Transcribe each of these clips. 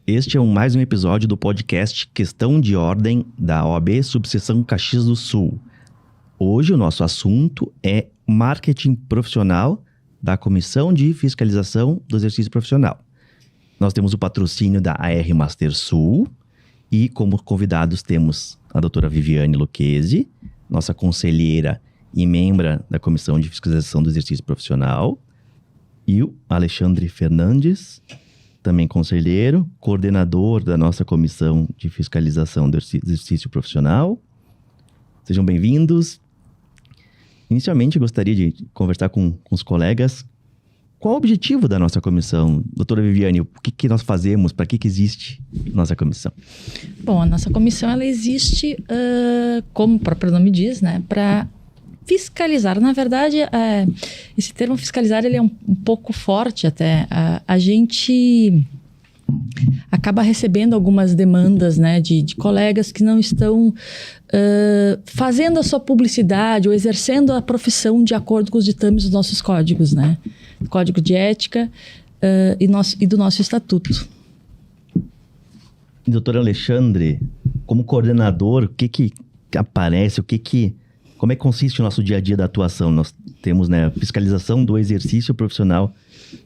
Este é mais um episódio do podcast Questão de Ordem da OAB Subseção Caxias do Sul. Hoje o nosso assunto é marketing profissional da Comissão de Fiscalização do Exercício Profissional. Nós temos o patrocínio da AR Master Sul e como convidados temos a doutora Viviane Lucchesi, nossa conselheira e membro da Comissão de Fiscalização do Exercício Profissional, e o Alexandre Fernandes, também conselheiro, coordenador da nossa Comissão de Fiscalização do Exercício Profissional. Sejam bem-vindos. Inicialmente, gostaria de conversar com os colegas. Qual o objetivo da nossa comissão? Doutora Viviane, o que nós fazemos? Para que existe nossa comissão? Bom, a nossa comissão ela existe, como o próprio nome diz, né, para fiscalizar. Na verdade, esse termo fiscalizar ele é um pouco forte até. A gente acaba recebendo algumas demandas, né, de colegas que não estão fazendo a sua publicidade ou exercendo a profissão de acordo com os ditames dos nossos códigos, né? Código de ética e do nosso estatuto. Doutor Alexandre, como coordenador, o que aparece, como é que consiste o nosso dia a dia da atuação? Nós temos, né, fiscalização do exercício profissional.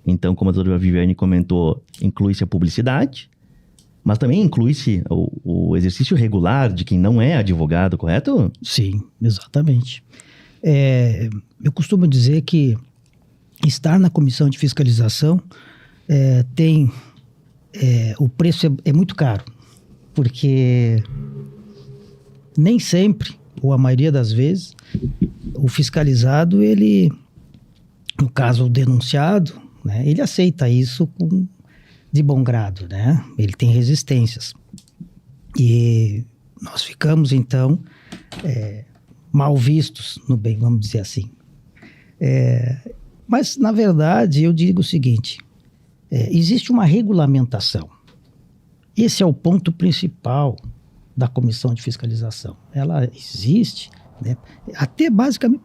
Então, como a doutora Viviane comentou, inclui-se a publicidade, mas também inclui-se o exercício regular de quem não é advogado, correto? Sim, exatamente. Eu costumo dizer que estar na comissão de fiscalização o preço é muito caro, porque nem sempre, ou a maioria das vezes, o fiscalizado, ele, no caso o denunciado, né, ele aceita isso de bom grado, né? Ele tem resistências. E nós ficamos, então, mal vistos, no bem, vamos dizer assim. Mas, na verdade, eu digo o seguinte, existe uma regulamentação. Esse é o ponto principal da comissão de fiscalização. Ela existe, né, até basicamente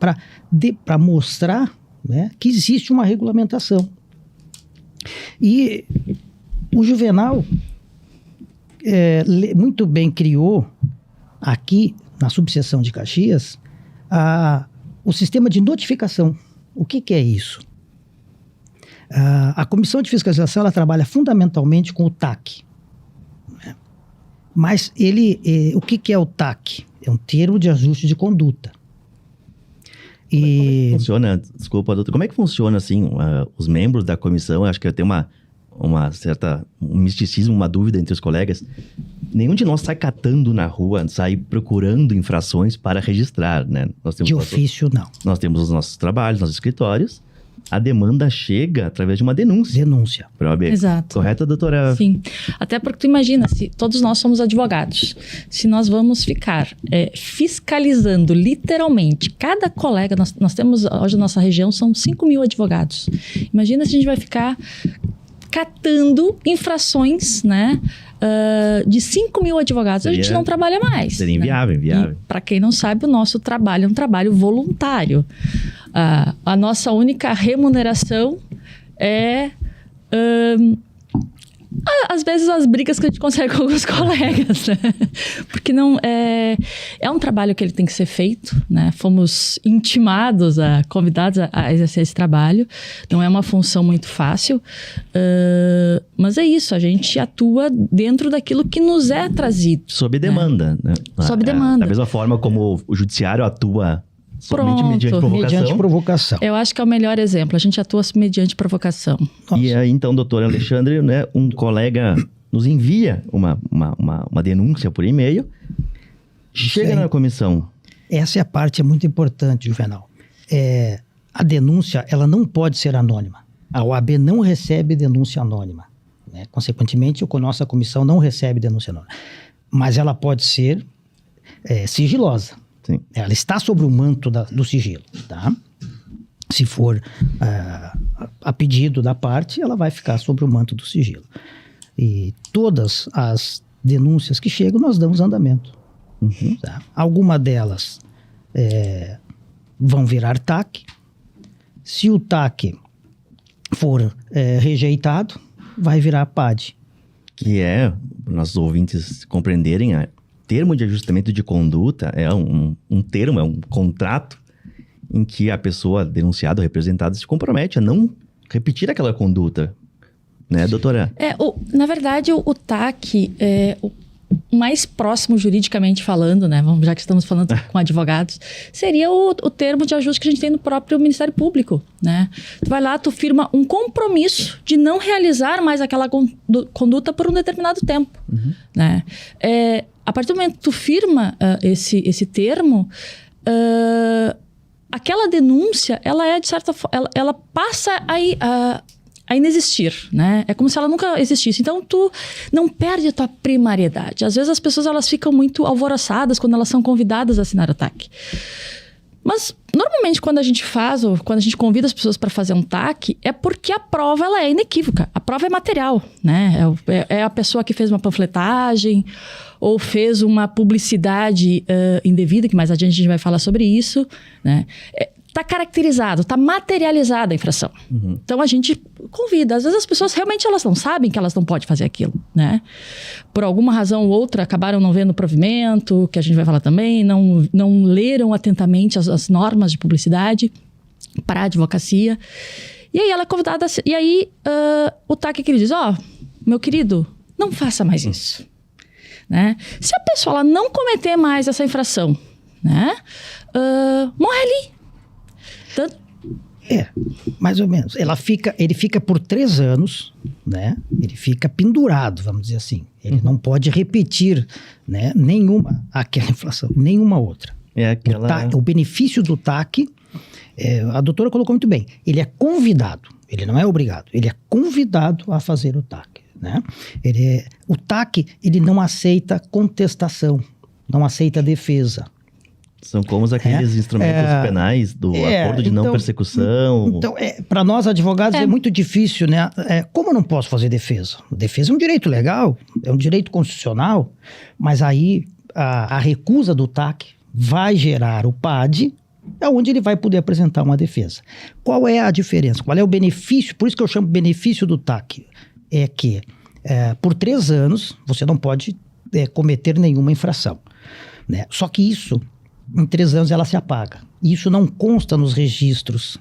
para mostrar, né, que existe uma regulamentação. E o Juvenal muito bem criou aqui na subseção de Caxias o sistema de notificação. O que é isso? A comissão de fiscalização ela trabalha fundamentalmente com o TAC. Né? Mas o que é o TAC? É um termo de ajuste de conduta. Como é que funciona? Desculpa, doutor. Como é que funciona, assim, os membros da comissão? Acho que tem um misticismo, uma dúvida entre os colegas. Nenhum de nós sai catando na rua, sai procurando infrações para registrar, né? De ofício, não. Nós temos os nossos trabalhos, nossos escritórios. A demanda chega através de uma denúncia. Denúncia. Exato. Correto, doutora? Sim. Até porque tu imagina, se todos nós somos advogados, se nós vamos ficar fiscalizando literalmente cada colega, nós temos, hoje na nossa região, são 5.000 advogados. Imagina se a gente vai ficar catando infrações, né, de 5.000 advogados. A gente não trabalha mais. Seria inviável, né? Para quem não sabe, o nosso trabalho é um trabalho voluntário. A nossa única remuneração é, às vezes, as brigas que a gente consegue com alguns colegas, né? Porque não é um trabalho que ele tem que ser feito, né? Fomos intimados, convidados a exercer esse trabalho. Não é uma função muito fácil, mas é isso, a gente atua dentro daquilo que nos é trazido. Sob demanda, né? Sob demanda. Da mesma forma como o judiciário atua somente mediante provocação. Eu acho que é o melhor exemplo. A gente atua mediante provocação. Nossa. E aí, então, doutor Alexandre, né, um colega nos envia uma denúncia por e-mail, chega na comissão. Essa é a parte muito importante, Juvenal. A denúncia, ela não pode ser anônima. A OAB não recebe denúncia anônima. Né? Consequentemente, a nossa comissão não recebe denúncia anônima. Mas ela pode ser sigilosa. Sim. Ela está sobre o manto do sigilo, tá? Se for a pedido da parte, ela vai ficar sobre o manto do sigilo. E todas as denúncias que chegam, nós damos andamento. Uhum. Tá? Alguma delas vão virar TAC. Se o TAC for rejeitado, vai virar PAD. que é, para nossos ouvintes compreenderem, termo de ajustamento de conduta é um termo, é um contrato em que a pessoa denunciada ou representada se compromete a não repetir aquela conduta, né, doutora? Na verdade, o TAC é o mais próximo juridicamente falando, né? Já que estamos falando com advogados, seria o termo de ajuste que a gente tem no próprio Ministério Público, né? Tu vai lá, tu firma um compromisso de não realizar mais aquela conduta por um determinado tempo, né? A partir do momento que tu firma esse termo, aquela denúncia, ela é de certa forma, ela passa a inexistir, né? É como se ela nunca existisse. Então, tu não perde a tua primariedade. Às vezes, as pessoas elas ficam muito alvoroçadas quando elas são convidadas a assinar o TAC. Mas, normalmente, quando a gente convida as pessoas para fazer um TAC, é porque a prova ela é inequívoca. A prova é material, né? É a pessoa que fez uma panfletagem ou fez uma publicidade indevida, que mais adiante a gente vai falar sobre isso, né? Está caracterizado, está materializada a infração. Então, a gente convida. Às vezes, as pessoas realmente elas não sabem que elas não podem fazer aquilo, né? Por alguma razão ou outra, acabaram não vendo o provimento, que a gente vai falar também, não leram atentamente as normas de publicidade para a advocacia. E aí, ela é convidada... E aí, o TAC que ele diz, meu querido, não faça mais isso. Né? Se a pessoa ela não cometer mais essa infração, né? Morre ali. Mais ou menos. Ele fica por 3 anos, né? Ele fica pendurado, vamos dizer assim. Ele não pode repetir, né, aquela infração, nenhuma outra. O benefício do TAC, a doutora colocou muito bem, ele é convidado, ele não é obrigado, ele é convidado a fazer o TAC, né? O TAC, ele não aceita contestação, não aceita defesa. São como aqueles instrumentos penais do acordo de não persecução. Então, para nós advogados é muito difícil, né? Como eu não posso fazer defesa? Defesa é um direito legal, é um direito constitucional, mas aí a recusa do TAC vai gerar o PAD, onde ele vai poder apresentar uma defesa. Qual é a diferença? Qual é o benefício? Por isso que eu chamo benefício do TAC. É que por 3 anos você não pode cometer nenhuma infração, né? Só que isso... Em 3 anos ela se apaga. Isso não consta nos registros,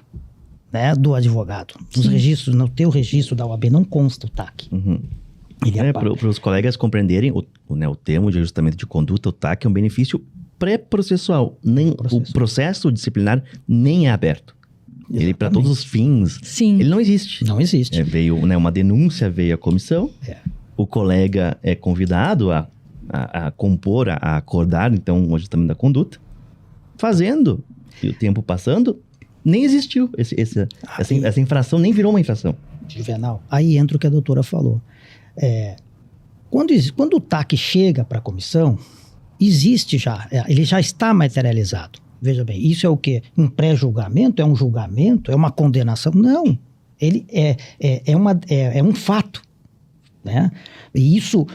né, do advogado. Nos registros, no teu registro da OAB não consta o TAC. Ele apaga. Para os colegas compreenderem, o termo de ajustamento de conduta, o TAC, é um benefício pré-processual. O processo disciplinar nem é aberto. Exatamente. Ele, para todos os fins, ele não existe. Não existe. Veio, uma denúncia, veio à comissão, o colega é convidado a compor, a acordar, então, o ajustamento da conduta. Fazendo, e o tempo passando, nem existiu. Essa infração nem virou uma infração. Juvenal, aí entra o que a doutora falou. Quando o TAC chega para a comissão, existe já, ele já está materializado. Veja bem, isso é o quê? Um pré-julgamento? É um julgamento? É uma condenação? Não. Ele é um fato. Né? E isso,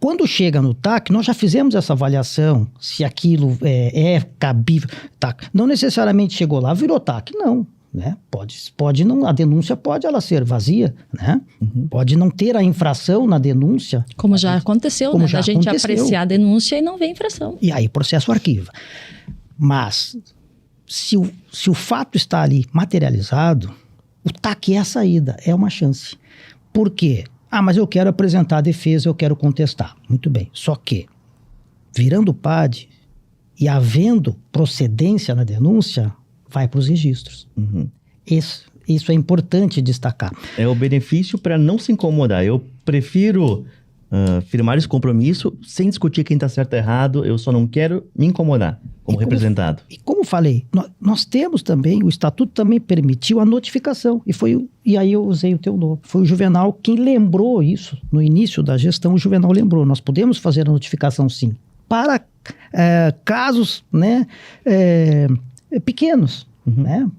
quando chega no TAC, nós já fizemos essa avaliação, se aquilo é cabível. TAC. Não necessariamente chegou lá, virou TAC, não. Né? Pode não, a denúncia pode ela ser vazia, né? Pode não ter a infração na denúncia. Como já aconteceu, né? A gente apreciar a denúncia e não vê infração. E aí o processo arquiva. Mas, se o fato está ali materializado, o TAC é a saída, é uma chance. Por quê? Mas eu quero apresentar a defesa, eu quero contestar. Muito bem. Só que, virando PAD e havendo procedência na denúncia, vai para os registros. Isso é importante destacar. É o benefício para não se incomodar. Eu prefiro firmar esse compromisso sem discutir quem está certo ou errado. Eu só não quero me incomodar como representado. E como falei, nós temos também, o Estatuto também permitiu a notificação. E aí eu usei o teu nome. Foi o Juvenal quem lembrou isso. No início da gestão, o Juvenal lembrou. Nós podemos fazer a notificação, sim. Para casos, né, pequenos, né,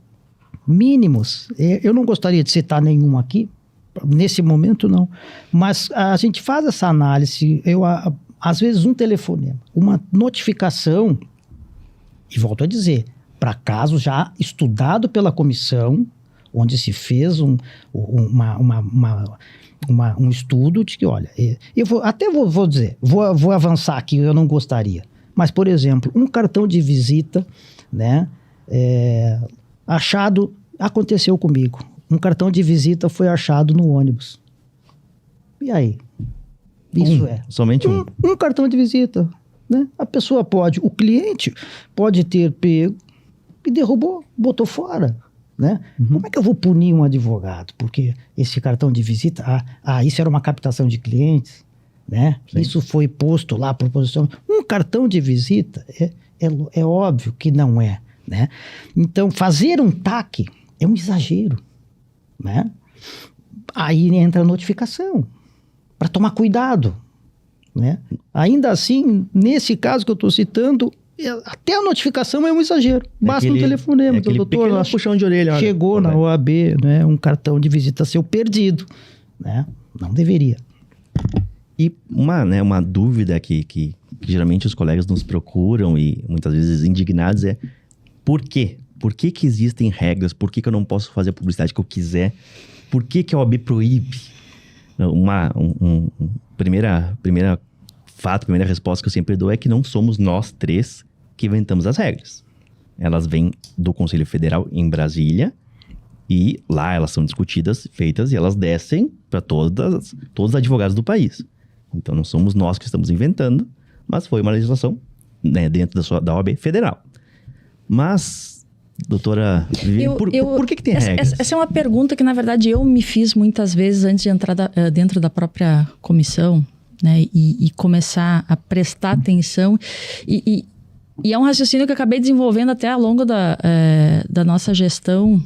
mínimos. Eu não gostaria de citar nenhum aqui. Nesse momento, não. Mas a gente faz essa análise. Às vezes, um telefonema, uma notificação, e volto a dizer, para caso já estudado pela comissão, onde se fez um estudo de que, olha, eu vou dizer, vou avançar aqui, eu não gostaria. Mas, por exemplo, um cartão de visita, né, achado, aconteceu comigo. Um cartão de visita foi achado no ônibus. E aí? Isso somente um. Um cartão de visita, né? A pessoa o cliente pode ter pego e derrubou, botou fora, né? Como é que eu vou punir um advogado? Porque esse cartão de visita, isso era uma captação de clientes, né? Sim. Isso foi posto lá por posição. Um cartão de visita é óbvio que não é, né? Então, fazer um TAC é um exagero, né? Aí entra a notificação, para tomar cuidado, né? Ainda assim, nesse caso que eu estou citando, até a notificação é um exagero. Basta um telefonema, doutor, puxão de orelha, chegou na OAB, né, um cartão de visita seu perdido, né? Não deveria. E uma dúvida que geralmente os colegas nos procuram e muitas vezes indignados é por quê? Por que existem regras? Por que eu não posso fazer a publicidade que eu quiser? Por que a OAB proíbe? Primeira resposta que eu sempre dou é que não somos nós três que inventamos as regras. Elas vêm do Conselho Federal em Brasília e lá elas são discutidas, feitas e elas descem para todos os advogados do país. Então não somos nós que estamos inventando, mas foi uma legislação, né, dentro da OAB federal. Mas, doutora Viviane, por que tem regras? Essa é uma pergunta que, na verdade, eu me fiz muitas vezes antes de entrar dentro da própria comissão, né, e começar a prestar atenção. E é um raciocínio que eu acabei desenvolvendo até ao longo da nossa gestão,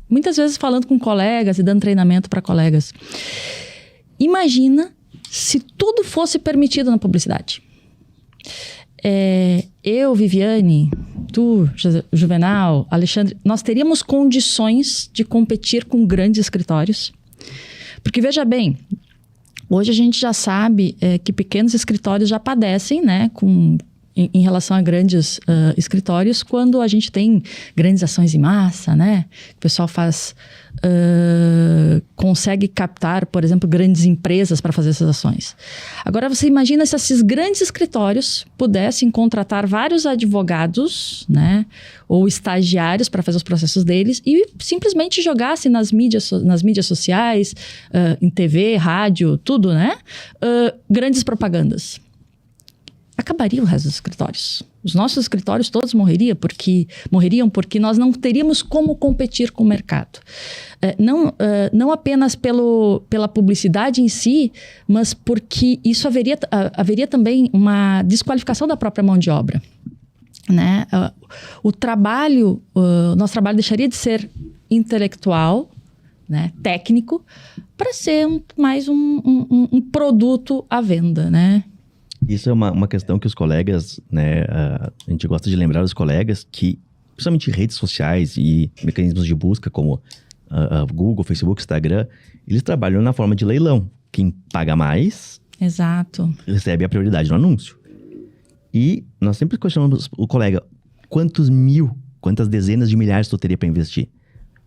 muitas vezes falando com colegas e dando treinamento para colegas. Imagina se tudo fosse permitido na publicidade. Eu, Viviane, tu, Juvenal, Alexandre, nós teríamos condições de competir com grandes escritórios. Porque, veja bem, hoje a gente já sabe que pequenos escritórios já padecem, né, em relação a grandes escritórios, quando a gente tem grandes ações em massa, né? O pessoal consegue captar, por exemplo, grandes empresas para fazer essas ações. Agora, você imagina se esses grandes escritórios pudessem contratar vários advogados, né? Ou estagiários para fazer os processos deles e simplesmente jogassem nas mídias sociais, em TV, rádio, tudo, né? Grandes propagandas. Acabaria o resto dos escritórios. Os nossos escritórios todos morreriam porque nós não teríamos como competir com o mercado. Não apenas pela publicidade em si, mas porque isso haveria também uma desqualificação da própria mão de obra. Né? O nosso trabalho deixaria de ser intelectual, né? Técnico, para ser mais um produto à venda, né? Isso é uma questão que os colegas, né, a gente gosta de lembrar os colegas que, principalmente redes sociais e mecanismos de busca como Google, Facebook, Instagram, eles trabalham na forma de leilão. Quem paga mais, exato, recebe a prioridade no anúncio. E nós sempre questionamos o colega, quantas dezenas de milhares tu teria para investir?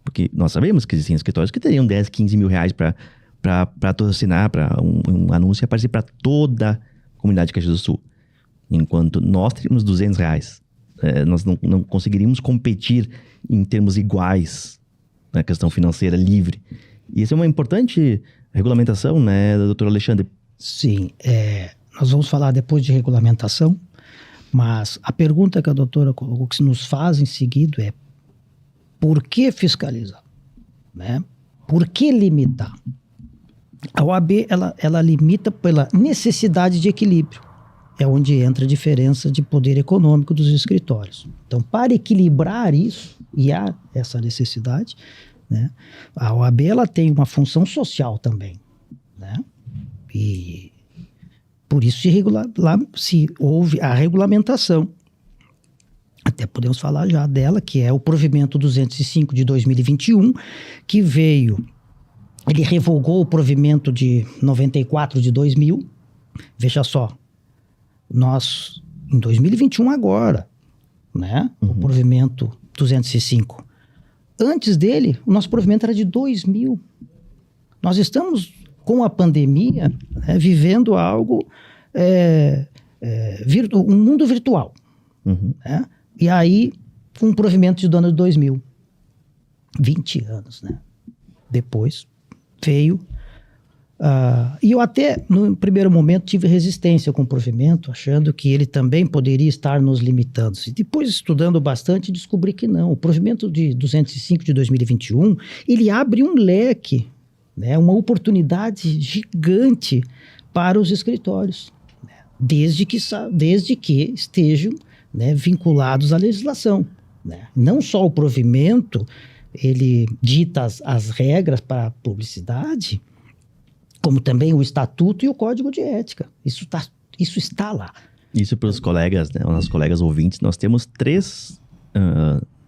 Porque nós sabemos que existem escritórios que teriam 10, 15 mil reais para patrocinar, para um anúncio aparecer para toda a comunidade de Caxias do Sul. Enquanto nós teríamos 200 reais. Nós não conseguiríamos competir em termos iguais na questão financeira livre. E isso é uma importante regulamentação, né, doutor Alexandre? Sim, nós vamos falar depois de regulamentação, mas a pergunta que a doutora que nos faz em seguida é: por que fiscalizar? Né? Por que limitar? A OAB, ela limita pela necessidade de equilíbrio. É onde entra a diferença de poder econômico dos escritórios. Então, para equilibrar isso, e há essa necessidade, né, a OAB ela tem uma função social também. Né? E por isso se houve a regulamentação. Até podemos falar já dela, que é o provimento 205 de 2021, que veio... Ele revogou o provimento de 94 de 2000. Veja só, nós, em 2021 agora, né? O provimento 205 Antes dele, o nosso provimento era de 2.000. Nós estamos, com a pandemia, vivendo algo, um mundo virtual. Uhum. Né? E aí, um provimento de dono de 2.000. 20 anos, né? Depois veio... e eu até, no primeiro momento, tive resistência com o provimento, achando que ele também poderia estar nos limitando. E depois, estudando bastante, descobri que não. O provimento de 205 de 2021, ele abre um leque, né? Uma oportunidade gigante para os escritórios, né? Desde que estejam, né, vinculados à legislação, né? Não só o provimento, ele dita as regras para a publicidade, como também o estatuto e o código de ética. Isso está lá. Isso para os colegas, né, nossos colegas ouvintes, nós temos três,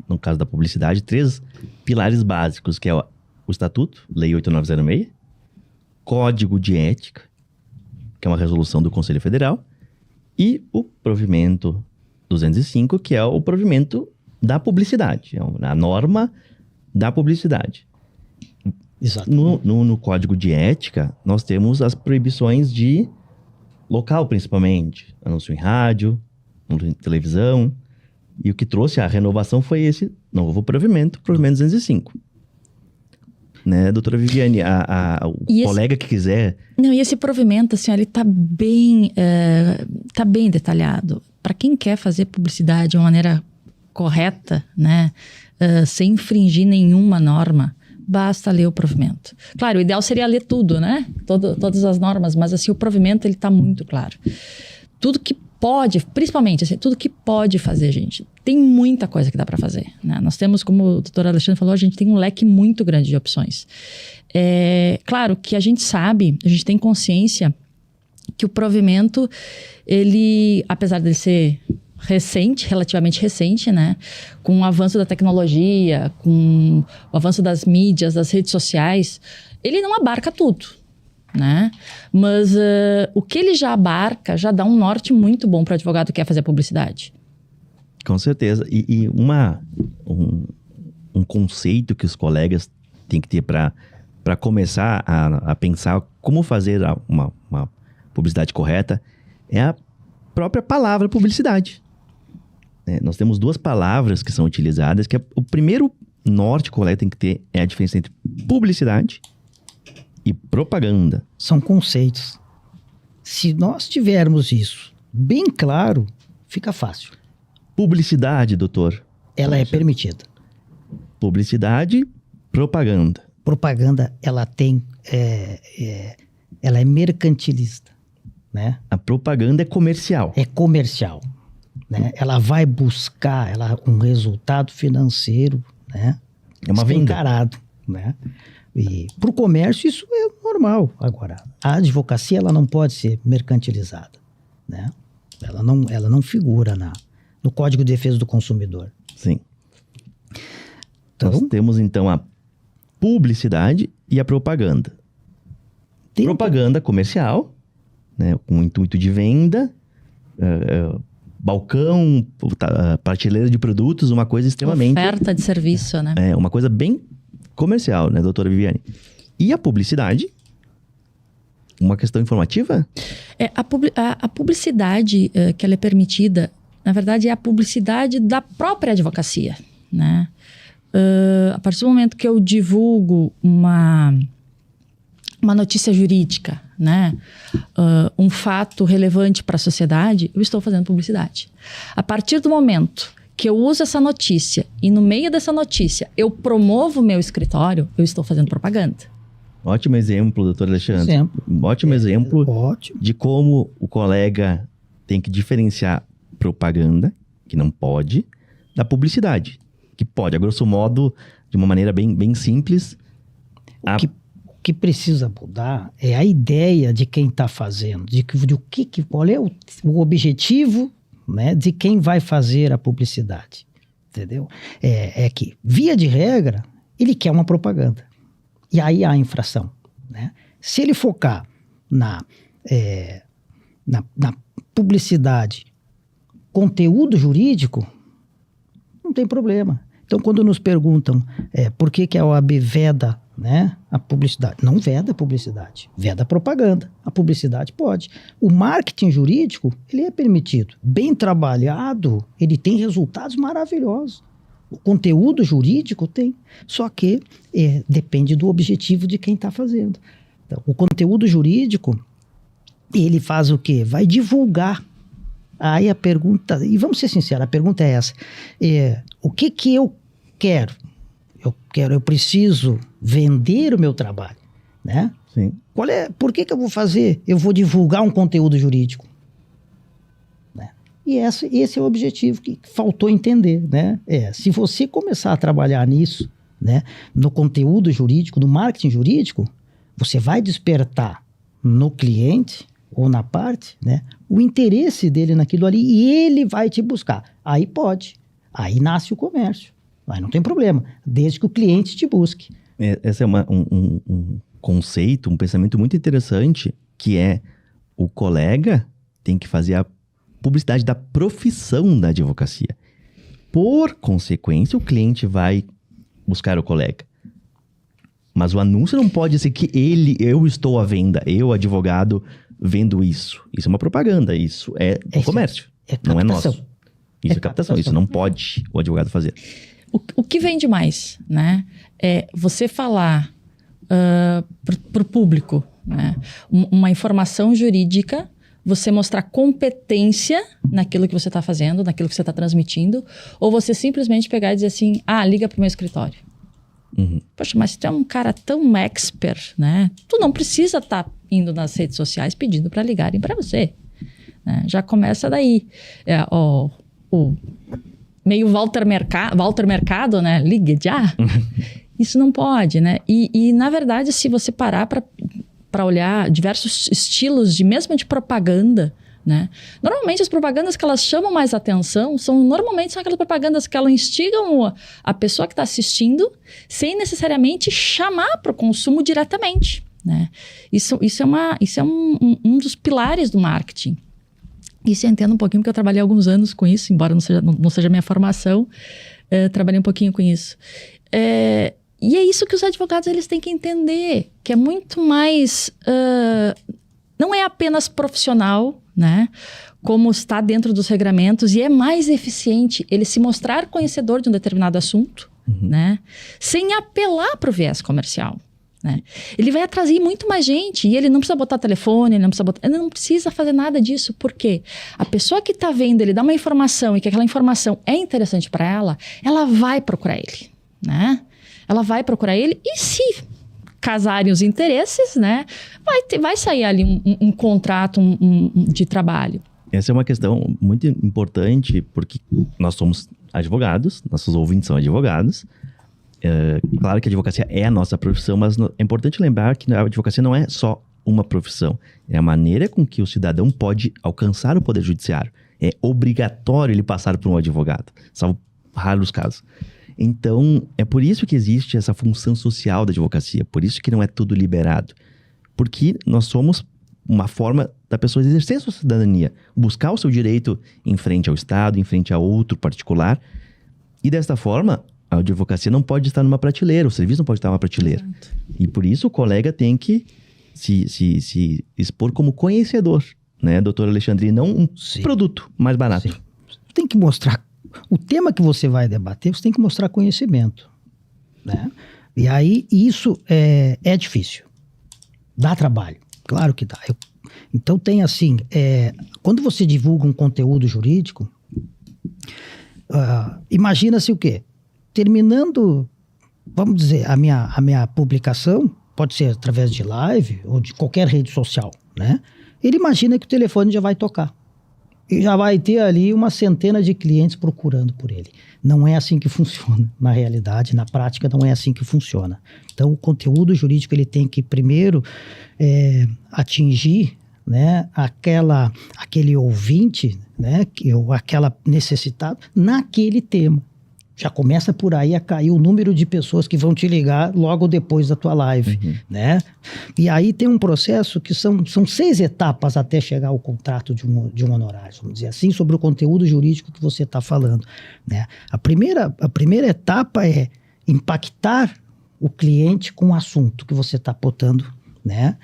no caso da publicidade, três pilares básicos, que é o estatuto, Lei 8906, código de ética, que é uma resolução do Conselho Federal, e o provimento 205, que é o provimento da publicidade, é a norma da publicidade. No código de ética, nós temos as proibições de local, principalmente. Anúncio em rádio, anúncio em televisão. E o que trouxe a renovação foi esse novo provimento 205. Né, doutora Viviane, o colega que quiser... Não, e esse provimento, assim, ele tá bem detalhado. Para quem quer fazer publicidade de uma maneira correta, né, sem infringir nenhuma norma, basta ler o provimento. Claro, o ideal seria ler tudo, né? Todas as normas, mas assim, o provimento, ele tá muito claro. Tudo que pode, principalmente, assim, tudo que pode fazer, gente. Tem muita coisa que dá para fazer, né? Nós temos, como o doutor Alexandre falou, a gente tem um leque muito grande de opções. Claro que a gente sabe, a gente tem consciência que o provimento, ele, apesar de ser relativamente recente, né? Com o avanço da tecnologia, com o avanço das mídias, das redes sociais, ele não abarca tudo, né? Mas o que ele já abarca já dá um norte muito bom para o advogado que quer fazer publicidade. Com certeza. E um conceito que os colegas têm que ter para começar a pensar como fazer uma publicidade correta é a própria palavra publicidade. Nós temos duas palavras que são utilizadas, que o primeiro norte que o colega tem que ter é a diferença entre publicidade e propaganda. São conceitos. Se nós tivermos isso bem claro, fica fácil. Publicidade, doutor? Ela é permitida. Publicidade, propaganda. Propaganda, ela tem... ela é mercantilista, né? A propaganda é comercial. É comercial. Né? Ela vai buscar um resultado financeiro, né? É uma venda. Escancarado, né? E para o comércio isso é normal. Agora, a advocacia ela não pode ser mercantilizada, né? Ela não figura no Código de Defesa do Consumidor. Sim. Então, nós temos então a publicidade e a propaganda. Propaganda comercial, né? Com o intuito de venda, balcão, prateleira de produtos, uma coisa extremamente... Oferta de serviço, né? Uma coisa bem comercial, né, doutora Viviane? E a publicidade? Uma questão informativa? A publicidade que ela é permitida, na verdade, é a publicidade da própria advocacia, né? A partir do momento que eu divulgo uma notícia jurídica, né? Um fato relevante para a sociedade, eu estou fazendo publicidade. A partir do momento que eu uso essa notícia e no meio dessa notícia eu promovo o meu escritório, eu estou fazendo propaganda. Ótimo exemplo, doutor Alexandre. Ótimo exemplo de como o colega tem que diferenciar propaganda, que não pode, da publicidade, que pode, a grosso modo, de uma maneira bem simples. O que precisa mudar é a ideia de quem está fazendo, qual é o objetivo, né, de quem vai fazer a publicidade, entendeu? É que, via de regra, ele quer uma propaganda. E aí há a infração, né? Se ele focar na publicidade, conteúdo jurídico, não tem problema. Então, quando nos perguntam por que a OAB veda, né, a publicidade, não veda a publicidade, veda a propaganda. A publicidade pode. O marketing jurídico, ele é permitido. Bem trabalhado, ele tem resultados maravilhosos. O conteúdo jurídico tem, só que depende do objetivo de quem está fazendo. Então, o conteúdo jurídico, ele faz o quê? Vai divulgar. Aí a pergunta, e vamos ser sinceros, a pergunta é essa, o que eu quero? Eu preciso vender o meu trabalho, né? Sim. Por que eu vou fazer? Eu vou divulgar um conteúdo jurídico. Né? E esse é o objetivo que faltou entender, né? Se você começar a trabalhar nisso, né, no conteúdo jurídico, no marketing jurídico, você vai despertar no cliente ou na parte, né, o interesse dele naquilo ali e ele vai te buscar. Aí pode. Aí nasce o comércio. Aí não tem problema, desde que o cliente te busque. Esse é um conceito, um pensamento muito interessante, que é o colega tem que fazer a publicidade da profissão da advocacia. Por consequência, o cliente vai buscar o colega. Mas o anúncio não pode ser que eu estou à venda, eu, advogado, vendo isso. Isso é uma propaganda, isso é o comércio, não é nosso. Isso é captação, isso não pode o advogado fazer. O que vende mais, né? É você falar para o público, né, uma informação jurídica, você mostrar competência naquilo que você está fazendo, naquilo que você está transmitindo, ou você simplesmente pegar e dizer assim, liga para o meu escritório. Uhum. Poxa, mas tu é um cara tão expert, né? Tu não precisa estar indo nas redes sociais pedindo para ligarem para você. Né? Já começa daí. Meio Walter Mercado, né? Ligue já. Isso não pode, né? E na verdade, se você parar para olhar diversos estilos mesmo de propaganda, né? Normalmente as propagandas que elas chamam mais atenção são aquelas propagandas que elas instigam a pessoa que está assistindo sem necessariamente chamar para o consumo diretamente, né? Isso é um dos pilares do marketing. Isso eu entendo um pouquinho, porque eu trabalhei alguns anos com isso, embora não seja a minha formação, trabalhei um pouquinho com isso. E é isso que os advogados eles têm que entender, que é muito mais... não é apenas profissional, né? Como está dentro dos regramentos, e é mais eficiente ele se mostrar conhecedor de um determinado assunto, né? Sem apelar para o viés comercial. Né? Ele vai atrair muito mais gente e ele não precisa botar telefone, ele não precisa fazer nada disso, porque a pessoa que está vendo ele dar uma informação e que aquela informação é interessante para ela vai procurar ele, né? Ela vai procurar ele e se casarem os interesses, né? Vai sair ali um contrato de trabalho. Essa é uma questão muito importante porque nós somos advogados, nossos ouvintes são advogados. Claro que a advocacia é a nossa profissão, mas é importante lembrar que a advocacia não é só uma profissão. É a maneira com que o cidadão pode alcançar o poder judiciário. É obrigatório ele passar por um advogado, salvo raros casos. Então, é por isso que existe essa função social da advocacia, por isso que não é tudo liberado. Porque nós somos uma forma da pessoa exercer sua cidadania, buscar o seu direito em frente ao Estado, em frente a outro particular, e desta forma... A advocacia não pode estar numa prateleira, o serviço não pode estar numa prateleira. Exato. E por isso o colega tem que se expor como conhecedor, né, doutor Alexandre, não um produto mais barato. Sim. Tem que mostrar, o tema que você vai debater, você tem que mostrar conhecimento, né? E aí isso é difícil, dá trabalho, claro que dá. Então tem assim, quando você divulga um conteúdo jurídico, imagina-se o quê? Terminando, vamos dizer, a minha publicação, pode ser através de live ou de qualquer rede social, né? Ele imagina que o telefone já vai tocar. E já vai ter ali uma centena de clientes procurando por ele. Não é assim que funciona na realidade, na prática não é assim que funciona. Então o conteúdo jurídico ele tem que primeiro atingir, né, aquele ouvinte, né, ou aquela necessitada naquele tema. Já começa por aí a cair o número de pessoas que vão te ligar logo depois da tua live, né? E aí tem um processo que são 6 etapas até chegar ao contrato de um honorário, vamos dizer assim, sobre o conteúdo jurídico que você está falando, né? A primeira etapa é impactar o cliente com o assunto que você está botando, né,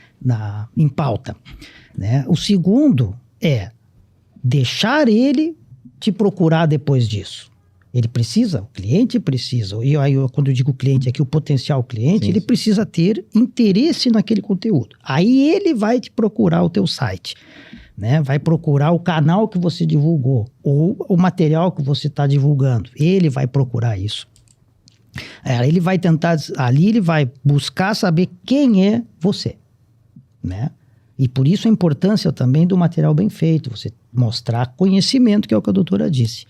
em pauta, né? O segundo é deixar ele te procurar depois disso. Ele precisa, o cliente precisa, e aí quando eu digo cliente aqui, o potencial cliente, ele precisa ter interesse naquele conteúdo. Aí ele vai te procurar o teu site, né? Vai procurar o canal que você divulgou, ou o material que você está divulgando. Ele vai procurar isso. Ele vai tentar, ali ele vai buscar saber quem é você, né? E por isso a importância também do material bem feito, você mostrar conhecimento, que é o que a doutora disse.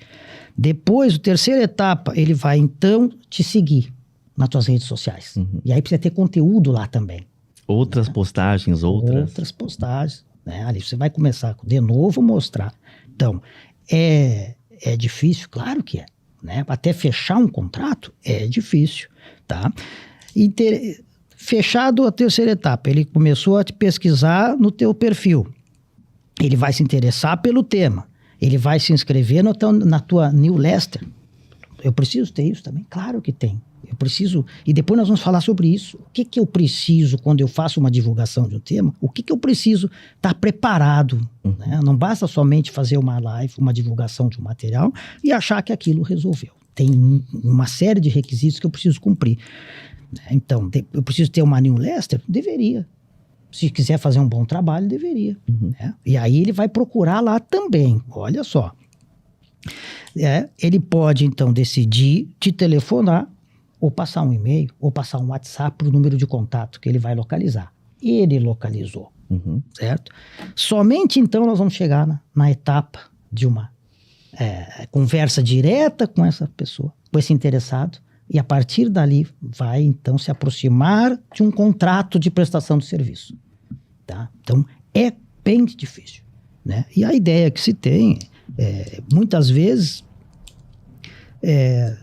Depois, a terceira etapa, ele vai então te seguir nas tuas redes sociais. E aí precisa ter conteúdo lá também. Outras postagens, Outras postagens, né? Ali você vai começar de novo mostrar. Então, é difícil? Claro que é, né? Até fechar um contrato é difícil, tá? Fechado a terceira etapa, ele começou a te pesquisar no teu perfil. Ele vai se interessar pelo tema. Ele vai se inscrever na tua newsletter. Eu preciso ter isso também? Claro que tem. Eu preciso... E depois nós vamos falar sobre isso. O que eu preciso quando eu faço uma divulgação de um tema? O que eu preciso estar preparado? Né? Não basta somente fazer uma live, uma divulgação de um material e achar que aquilo resolveu. Tem uma série de requisitos que eu preciso cumprir. Então, eu preciso ter uma newsletter? Deveria. Se quiser fazer um bom trabalho, deveria. Né? E aí ele vai procurar lá também. Olha só. Ele pode, então, decidir te telefonar, ou passar um e-mail, ou passar um WhatsApp para o número de contato que ele vai localizar. Ele localizou. Certo? Somente, então, nós vamos chegar na etapa de uma conversa direta com essa pessoa, com esse interessado, e a partir dali vai, então, se aproximar de um contrato de prestação de serviço. Tá? Então, é bem difícil, né? E a ideia que se tem, muitas vezes,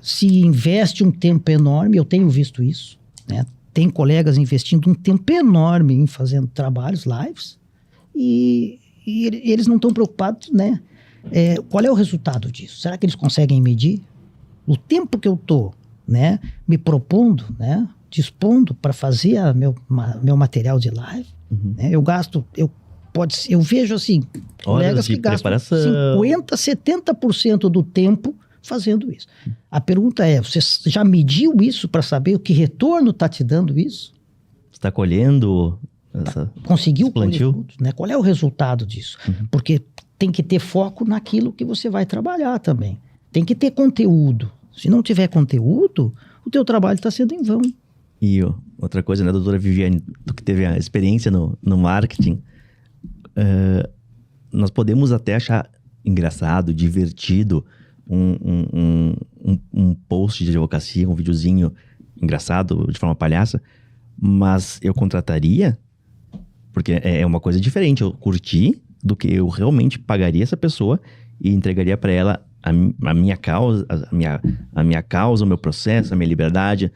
se investe um tempo enorme, eu tenho visto isso, né? Tem colegas investindo um tempo enorme em fazendo trabalhos, lives, e eles não estão preocupados, né? Qual é o resultado disso? Será que eles conseguem medir? O tempo que eu estou, né, me propondo, né, dispondo para fazer meu material de live, né, eu vejo assim, colegas que gastam 50%, 70% do tempo fazendo isso. A pergunta é, você já mediu isso para saber o que retorno está te dando isso? Você está colhendo? Conseguiu colher frutos, né? Qual é o resultado disso? Porque tem que ter foco naquilo que você vai trabalhar também. Tem que ter conteúdo. Se não tiver conteúdo, o teu trabalho está sendo em vão. E outra coisa, né, doutora Viviane, tu que teve a experiência no marketing, nós podemos até achar engraçado, divertido, um post de advocacia, um videozinho engraçado, de forma palhaça, mas eu contrataria, porque é uma coisa diferente, eu curti do que eu realmente pagaria essa pessoa e entregaria para ela a minha causa, o meu processo, a minha liberdade.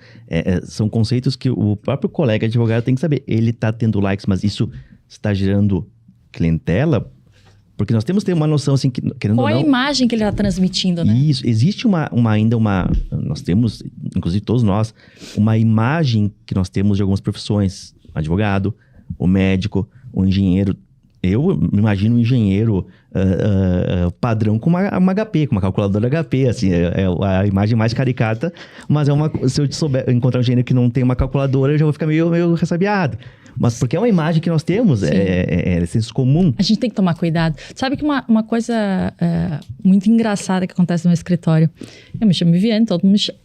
São conceitos que o próprio colega advogado tem que saber. Ele está tendo likes, mas isso está gerando clientela? Porque nós temos que ter uma noção, assim, querendo ou não... Qual é a imagem que ele está transmitindo, né? Isso. Existe ainda uma... Nós temos, inclusive todos nós, uma imagem que nós temos de algumas profissões. O advogado, o médico, o engenheiro... Eu me imagino um engenheiro padrão com uma HP, com uma calculadora HP, assim, é a imagem mais caricata, mas se eu souber encontrar um engenheiro que não tem uma calculadora, eu já vou ficar meio ressabiado. Mas porque é uma imagem que nós temos, é senso comum. A gente tem que tomar cuidado. Sabe que uma coisa muito engraçada que acontece no meu escritório, eu me chamo Viviane,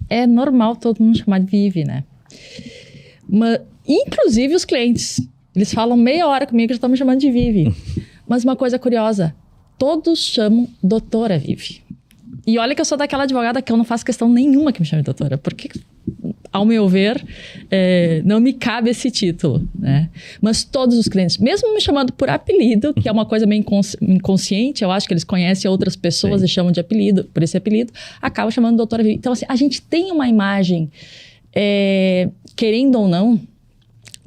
é normal todo mundo chamar de Vivi, né? Inclusive os clientes. Eles falam meia hora comigo que já estão me chamando de Vivi. Mas uma coisa curiosa, todos chamam doutora Vivi. E olha que eu sou daquela advogada que eu não faço questão nenhuma que me chame doutora, porque, ao meu ver, não me cabe esse título, né? Mas todos os clientes, mesmo me chamando por apelido, que é uma coisa meio inconsciente, eu acho que eles conhecem outras pessoas e chamam de apelido, por esse apelido, acabam chamando doutora Vivi. Então, assim, a gente tem uma imagem, querendo ou não,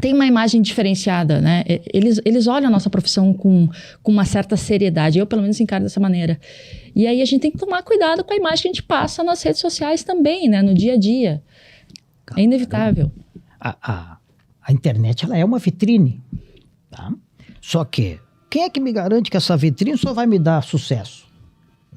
tem uma imagem diferenciada, né? Eles olham a nossa profissão com uma certa seriedade. Eu, pelo menos, encaro dessa maneira. E aí, a gente tem que tomar cuidado com a imagem que a gente passa nas redes sociais também, né? No dia a dia. É inevitável. A internet, ela é uma vitrine, tá? Só que, quem é que me garante que essa vitrine só vai me dar sucesso?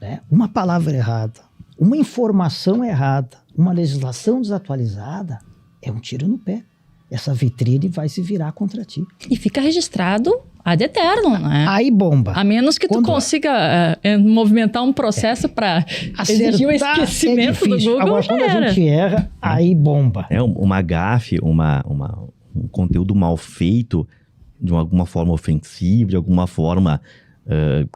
Né? Uma palavra errada, uma informação errada, uma legislação desatualizada, é um tiro no pé. Essa vitrine vai se virar contra ti. E fica registrado ad eterno, né? Aí bomba. A menos que tu consiga movimentar um processo para exigir o esquecimento do Google. Agora, quando a gente erra, aí bomba. Uma gafe, um conteúdo mal feito, de alguma forma ofensiva, de alguma forma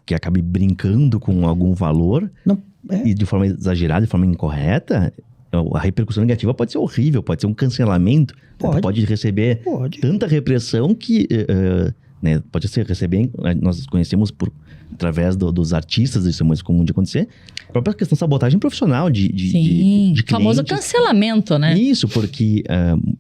que acabe brincando com algum valor, e de forma exagerada, de forma incorreta, a repercussão negativa pode ser horrível, pode ser um cancelamento, pode receber tanta repressão que né, pode ser receber, nós conhecemos através dos artistas, isso é muito comum de acontecer, a própria questão de sabotagem profissional de clientes. Famoso cancelamento, né? Isso, porque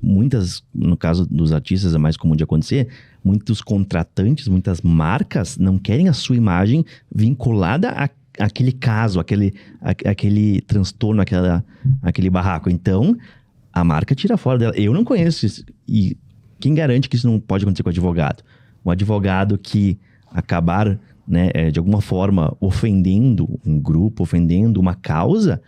muitas, no caso dos artistas é mais comum de acontecer, muitos contratantes, muitas marcas não querem a sua imagem vinculada àquele caso, aquele transtorno, aquele barraco. Então, a marca tira fora dela. Eu não conheço isso. E quem garante que isso não pode acontecer com o advogado? Um advogado que acabar, né, de alguma forma, ofendendo um grupo, ofendendo uma causa,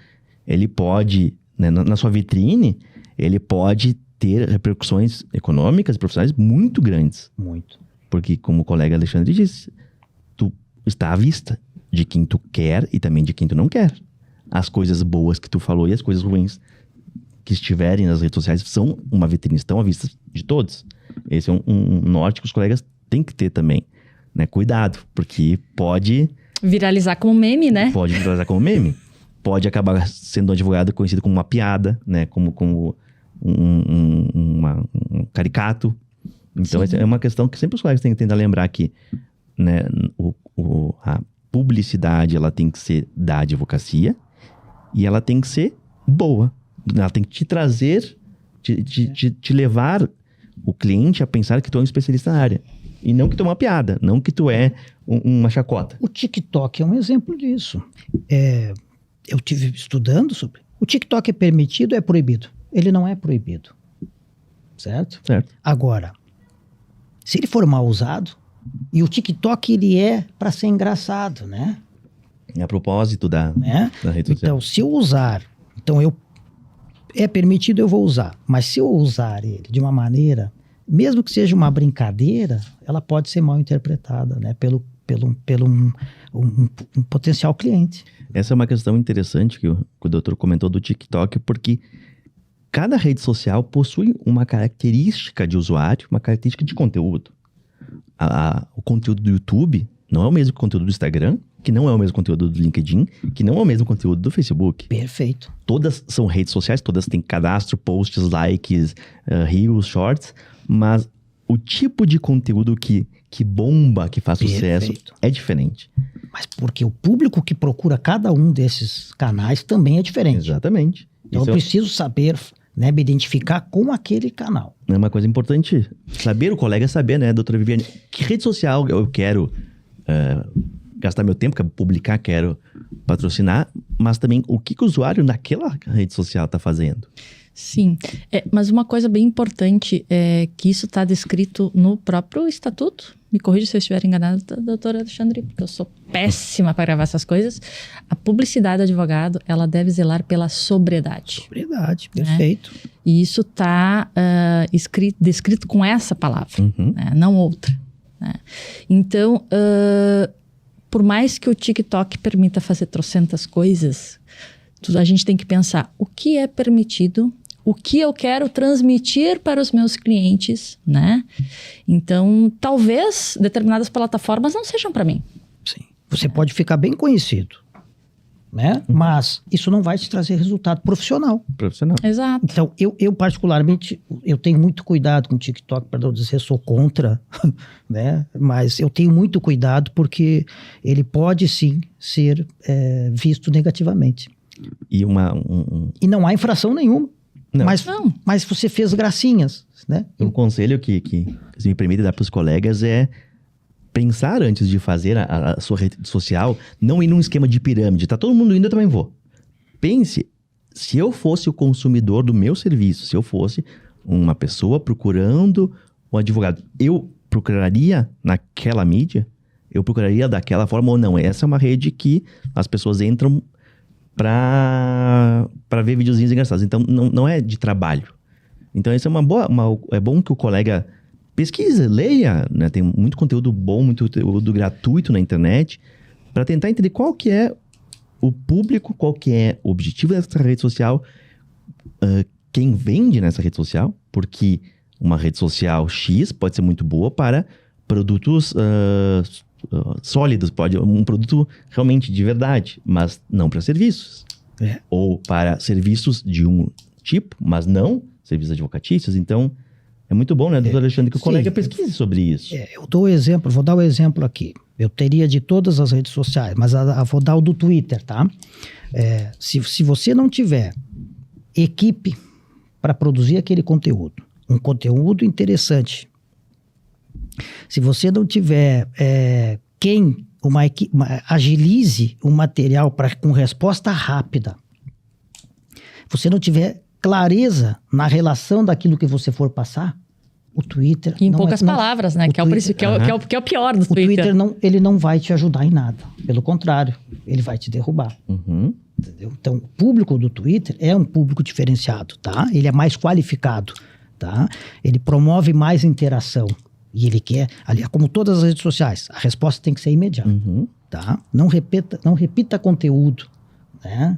ele pode, né, na sua vitrine, ele pode ter repercussões econômicas e profissionais muito grandes. Muito. Porque, como o colega Alexandre disse, tu está à vista de quem tu quer e também de quem tu não quer. As coisas boas que tu falou e as coisas ruins que estiverem nas redes sociais são uma vitrine, estão à vista de todos. Esse é um norte que os colegas têm que ter também, né? Cuidado, porque pode... viralizar como meme, né? Pode viralizar como meme. Pode acabar sendo um advogado conhecido como uma piada, né? Como um caricato. Então, essa é uma questão que sempre os colegas têm que tentar lembrar que, né, a publicidade, ela tem que ser da advocacia e ela tem que ser boa. Ela tem que te trazer, te levar o cliente a pensar que tu é um especialista na área. E não que tu é uma piada, não que tu é uma chacota. O TikTok é um exemplo disso. Eu tive estudando sobre... O TikTok é permitido ou é proibido? Ele não é proibido. Certo? Agora, se ele for mal usado, e o TikTok, ele é para ser engraçado, né? É a propósito da rede social. Então, se eu usar... é permitido, eu vou usar. Mas se eu usar ele de uma maneira, mesmo que seja uma brincadeira, ela pode ser mal interpretada, né? Pelo um potencial cliente. Essa é uma questão interessante que o doutor comentou do TikTok, porque cada rede social possui uma característica de usuário, uma característica de conteúdo. O conteúdo do YouTube não é o mesmo conteúdo do Instagram, que não é o mesmo conteúdo do LinkedIn, que não é o mesmo conteúdo do Facebook. Perfeito. Todas são redes sociais, todas têm cadastro, posts, likes, reels, shorts, mas o tipo de conteúdo que bomba, que faz sucesso, é diferente. Mas porque o público que procura cada um desses canais também é diferente. Exatamente. Então eu preciso saber, né, me identificar com aquele canal. É uma coisa importante. Saber, o colega saber, né, doutora Viviane, que rede social eu quero gastar meu tempo, quero publicar, quero patrocinar, mas também o que o usuário naquela rede social está fazendo. Sim, mas uma coisa bem importante é que isso está descrito no próprio estatuto. Me corrija se eu estiver enganado, doutora Alexandre, porque eu sou péssima para gravar essas coisas. A publicidade do advogado, ela deve zelar pela sobriedade. Sobriedade, perfeito. Né? E isso está descrito com essa palavra, né? Não outra. Né? Então, por mais que o TikTok permita fazer trocentas coisas, a gente tem que pensar o que é permitido, o que eu quero transmitir para os meus clientes, né? Então, talvez determinadas plataformas não sejam para mim. Sim. Você pode ficar bem conhecido, né? Mas isso não vai te trazer resultado profissional. Profissional. Exato. Então, eu particularmente, eu tenho muito cuidado com o TikTok, para não dizer sou contra, né? Mas eu tenho muito cuidado porque ele pode sim ser visto negativamente. E E não há infração nenhuma. Não. Mas você fez gracinhas, né? um conselho que se me permite dar para os colegas é pensar antes de fazer a sua rede social, não ir num esquema de pirâmide. Tá todo mundo indo, eu também vou. Pense, se eu fosse o consumidor do meu serviço, se eu fosse uma pessoa procurando um advogado, eu procuraria naquela mídia? Eu procuraria daquela forma ou não? Essa é uma rede que as pessoas entram para ver videozinhos engraçados. Então, não é de trabalho. Então, isso é é bom que o colega pesquise, leia, né? Tem muito conteúdo bom, muito conteúdo gratuito na internet, para tentar entender qual que é o público, qual que é o objetivo dessa rede social, quem vende nessa rede social, porque uma rede social X pode ser muito boa para produtos sólidos, pode um produto realmente de verdade, mas não para serviços. Ou para serviços de um tipo, mas não serviços advocatícios. Então, é muito bom, né, doutor Alexandre, que o colega pesquise sobre isso. Eu dou exemplo, vou dar um exemplo aqui. Eu teria de todas as redes sociais, mas vou dar o do Twitter, tá? Se você não tiver equipe para produzir aquele conteúdo, um conteúdo interessante, se você não tiver quem agilize o material com resposta rápida, você não tiver clareza na relação daquilo que você for passar, o Twitter... Em poucas palavras, né? Que é o pior do Twitter. O Twitter ele não vai te ajudar em nada. Pelo contrário, ele vai te derrubar. Uhum. Entendeu? Então, o público do Twitter é um público diferenciado, tá? Ele é mais qualificado, tá? Ele promove mais interação. E ele quer, ali, como todas as redes sociais, a resposta tem que ser imediata, tá? Não repita conteúdo, né?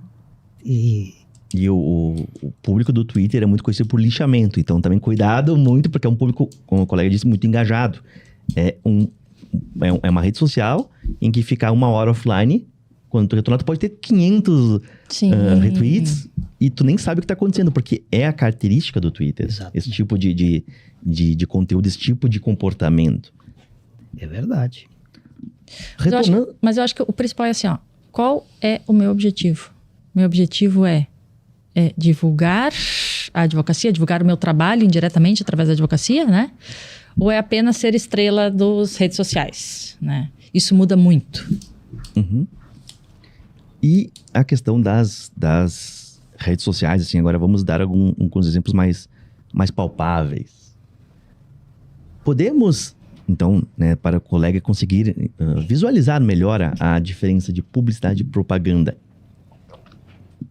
E o público do Twitter é muito conhecido por lixamento. Então, também cuidado muito, porque é um público, como o colega disse, muito engajado. É uma rede social em que ficar 1 hora offline, quando tu retornar, tu pode ter 500 retweets e tu nem sabe o que está acontecendo, porque é a característica do Twitter. Exatamente. Esse tipo de conteúdo, esse tipo de comportamento. É verdade. Mas eu acho que o principal é assim, ó. Qual é o meu objetivo? Meu objetivo é divulgar a advocacia, divulgar o meu trabalho indiretamente através da advocacia, né? Ou é apenas ser estrela das redes sociais, né? Isso muda muito. Uhum. E a questão das redes sociais, assim, agora vamos dar alguns exemplos mais palpáveis. Podemos, então, né, para o colega conseguir visualizar melhor a diferença de publicidade e propaganda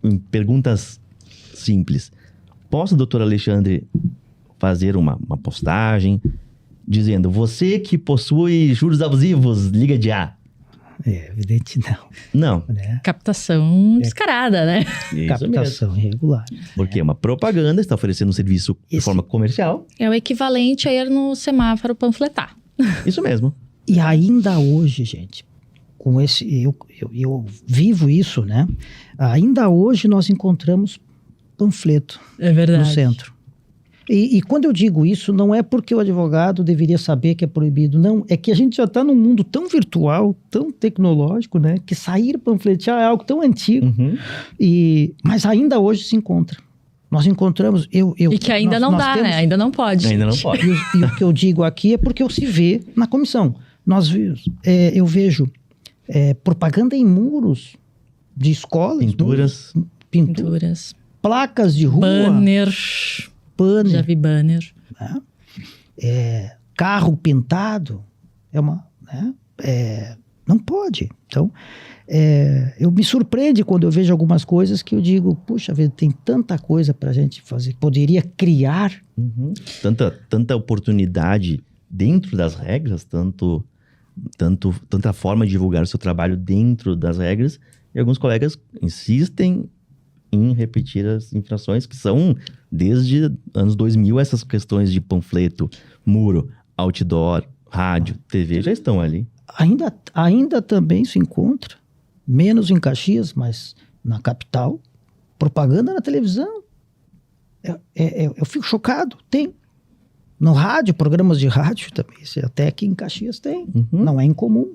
em perguntas simples. Posso, doutor Alexandre, fazer uma postagem dizendo: você que possui juros abusivos, liga de A? Evidente não. Não. Né? Captação descarada, né? Isso Captação mesmo. irregular. Porque é uma propaganda, está oferecendo um serviço de forma comercial. É o equivalente a ir no semáforo panfletar. Isso mesmo. E ainda hoje, gente, com eu vivo isso, né? Ainda hoje nós encontramos panfleto no centro. E quando eu digo isso, não é porque o advogado deveria saber que é proibido, não. É que a gente já está num mundo tão virtual, tão tecnológico, né? Que sair panfletear é algo tão antigo. Uhum. Mas ainda hoje se encontra. Nós encontramos... E que ainda não dá, né? Ainda não pode. Ainda não pode. E o que eu digo aqui é porque eu se vê na comissão. Eu vejo propaganda em muros de escolas. Pinturas. Placas de rua. Banner. Já vi banner. Né? Carro pintado. Não pode. Então, eu me surpreende quando eu vejo algumas coisas que eu digo, puxa vida, tem tanta coisa pra gente fazer. Poderia criar. Uhum. Tanta oportunidade dentro das regras, tanta forma de divulgar o seu trabalho dentro das regras. E alguns colegas insistem em repetir as infrações que são, desde anos 2000, essas questões de panfleto, muro, outdoor, rádio, TV, já estão ali. Ainda também se encontra Menos em Caxias, mas na capital. Propaganda na televisão. Eu fico chocado. Tem. No rádio, programas de rádio também. Até aqui em Caxias tem. Não é incomum.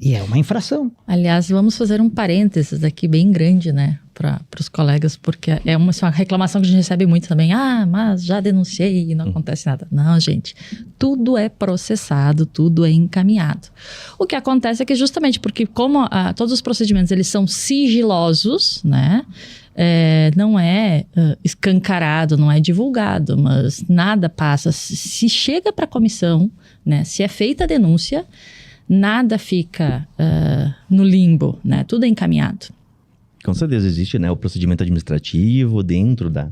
E é uma infração. Aliás, vamos fazer um parênteses aqui bem grande, né, para os colegas, porque é uma reclamação que a gente recebe muito também. Mas já denunciei e não acontece nada. Não, gente, tudo é processado, tudo é encaminhado. O que acontece é que justamente porque como todos os procedimentos eles são sigilosos, né, não é escancarado, não é divulgado, mas nada passa. Se chega para a comissão, né, se é feita a denúncia, nada fica no limbo, né? Tudo é encaminhado. Com certeza existe, né, o procedimento administrativo dentro da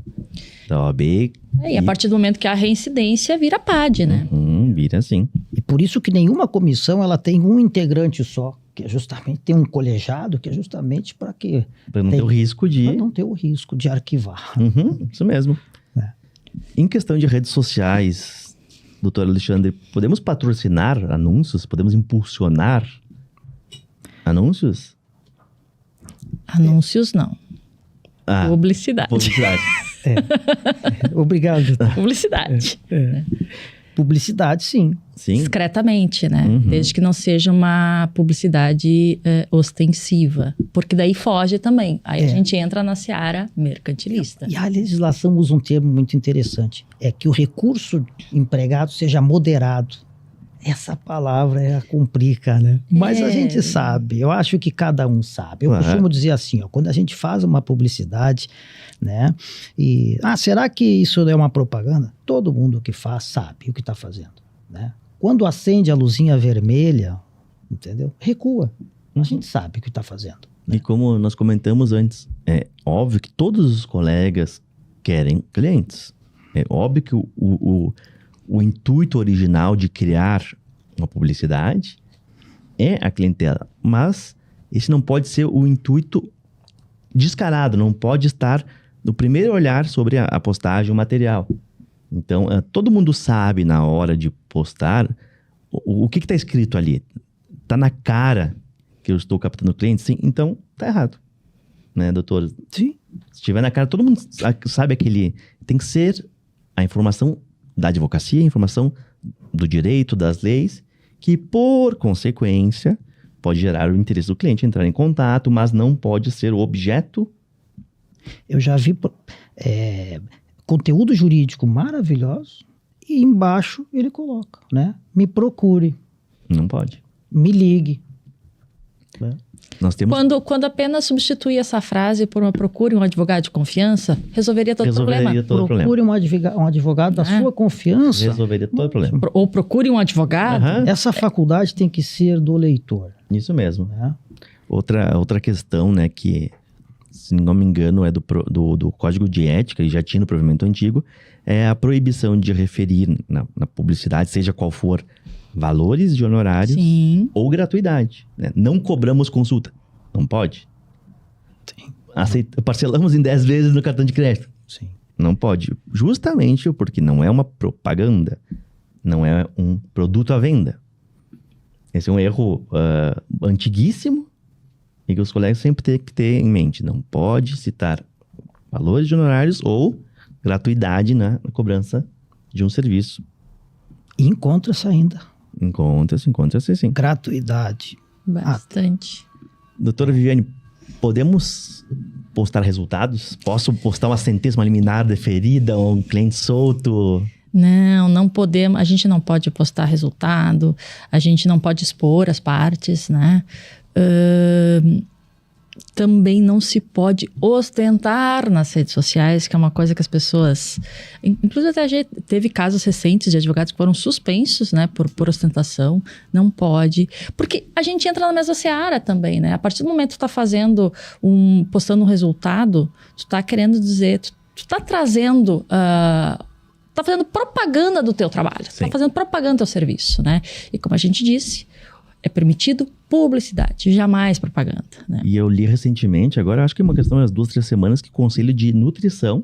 OAB. E a partir do momento que há reincidência, vira PAD, né? Vira sim. E por isso que nenhuma comissão ela tem um integrante só, que é justamente tem um colegiado, que é justamente para que... Para não ter o risco de... Para não ter o risco de arquivar. Isso mesmo. Em questão de redes sociais... Doutor Alexandre, podemos patrocinar anúncios? Podemos impulsionar anúncios? Anúncios não. Publicidade. Publicidade. Obrigado. Publicidade. Publicidade, sim. Discretamente, né? Desde que não seja uma publicidade ostensiva. Porque daí foge também. Aí a gente entra na seara mercantilista. E a legislação usa um termo muito interessante. É que o recurso empregado seja moderado. Essa palavra complica, né? Mas a gente sabe. Eu acho que cada um sabe. Eu costumo dizer assim, ó, quando a gente faz uma publicidade, né? E, será que isso é uma propaganda? Todo mundo que faz sabe o que está fazendo, né? Quando acende a luzinha vermelha, entendeu? Recua. A gente sabe o que está fazendo. Né? E como nós comentamos antes, é óbvio que todos os colegas querem clientes. É óbvio que o intuito original de criar uma publicidade é a clientela. Mas esse não pode ser o intuito descarado, não pode estar no primeiro olhar sobre a postagem, o material. Então, todo mundo sabe na hora de postar o que está escrito ali. Está na cara que eu estou captando cliente? Sim, então está errado. Né, doutor? Sim. Se estiver na cara, todo mundo sabe aquele... Tem que ser a informação da advocacia, a informação do direito, das leis, que por consequência pode gerar o interesse do cliente, entrar em contato, mas não pode ser o objeto. Eu já vi conteúdo jurídico maravilhoso e embaixo ele coloca, né? Me procure. Não pode. Me ligue. Né? Nós temos... Quando apenas substituir essa frase por uma procure um advogado de confiança, resolveria todo o problema. Procure um advogado da sua confiança. Resolveria todo o problema. Ou procure um advogado. Essa faculdade tem que ser do leitor. Isso mesmo. Né? Outra questão, né, que, se não me engano, é do Código de Ética, e já tinha no provimento antigo, é a proibição de referir na publicidade, seja qual for, valores de honorários. Sim. Ou gratuidade. Né? Não cobramos consulta. Não pode. Sim. Parcelamos em 10 vezes no cartão de crédito. Sim. Não pode. Justamente porque não é uma propaganda. Não é um produto à venda. Esse é um erro antiguíssimo e que os colegas sempre têm que ter em mente. Não pode citar valores de honorários ou gratuidade na cobrança de um serviço. E encontra-se ainda. Encontra-se sim. Gratuidade. Bastante. Doutora Viviane, podemos postar resultados? Posso postar uma sentença, uma liminar deferida, um cliente solto? Não podemos. A gente não pode postar resultado, a gente não pode expor as partes, né? Também não se pode ostentar nas redes sociais, que é uma coisa que as pessoas... Inclusive, até teve casos recentes de advogados que foram suspensos, né, por ostentação. Não pode. Porque a gente entra na mesma seara também, né? A partir do momento que tu tá postando um resultado, tu tá querendo dizer... Tu tá trazendo... tá fazendo propaganda do teu trabalho. Sim. Tá fazendo propaganda do teu serviço, né? E como a gente disse... É permitido publicidade, jamais propaganda. Né? E eu li recentemente, agora acho que é uma questão das 2-3 semanas, que o Conselho de Nutrição,